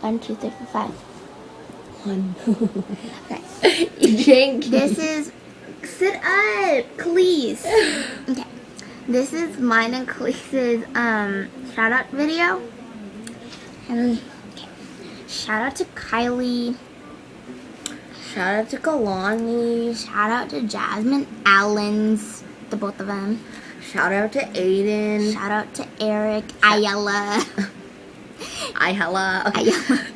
1, 2, 3, 4, 5. 1. Okay. You drank. This is... Sit up, Keliz. Okay. This is mine and Keliz's shout out video. And okay. Shout out to Kylie. Shout out to Kalani. Shout out to Jasmine Allens, the both of them. Shout out to Aiden. Shout out to Eric, Ayala. Ayala. Okay. Ayala.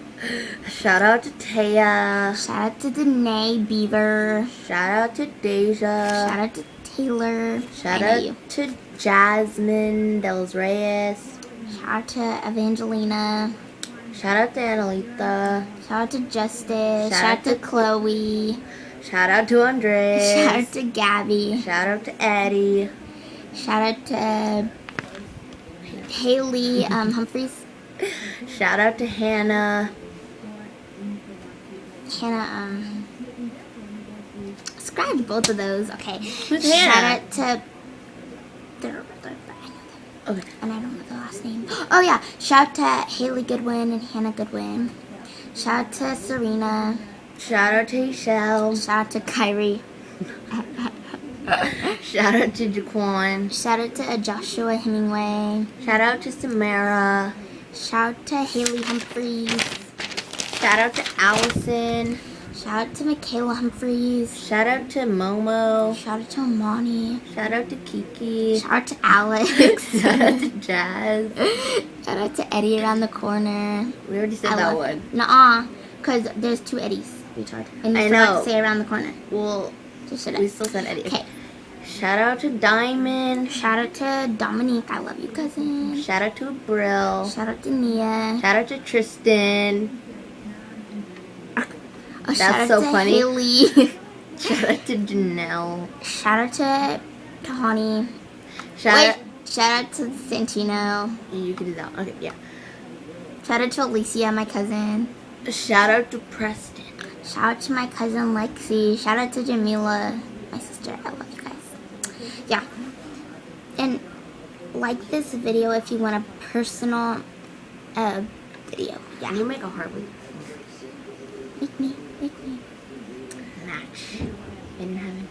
Shout out to Taya. Shout out to Danae Beaver. Shout out to Deja. Shout out to Taylor. Shout out to Jasmine Dels Reyes. Shout out to Evangelina. Shout out to Annalita. Shout out to Justice. Shout out to Chloe. Shout out to Andres. Shout out to Gabby. Shout out to Eddie. Shout out to Haley Humphreys. Shout out to Hannah. Subscribe to both of those. Okay. Who's Shout Hannah? out to... Okay. And I don't know the last name. Oh yeah. Shout out to Haley Goodwin and Hannah Goodwin. Shout out to Serena. Shout out to Michelle. Shout out to Kyrie. Shout out to Jaquan. Shout out to Joshua Hemingway. Shout out to Samara. Shout out to Haley Humphreys. Shout out to Allison. Shout out to Michaela Humphreys. Shout out to Momo. Shout out to Amani. Shout out to Kiki. Shout out to Alex. Shout out to Jazz. Shout out to Eddie around the corner. We already said that one. Nuh-uh, because there's 2 Eddies. Retard. And you I forgot know. to say around the corner. Well, Just shut we up. still said Eddie. Okay. Shout out to Diamond. Shout out to Dominique. I love you, cousin. Shout out to Brill. Shout out to Nia. Shout out to Tristan. Oh, shout out so to funny. Haley. Shout out to Janelle. Shout out to Tahani. Shout Shout out to Santino. out. You can do that. Okay, yeah. Shout out to Alicia, my cousin. Shout out to Preston. Shout out to my cousin Lexi. Shout out to Jamila, my sister. I love you guys. Yeah. And like this video if you want a personal video. Yeah. You make a heart with Make me. match in heaven.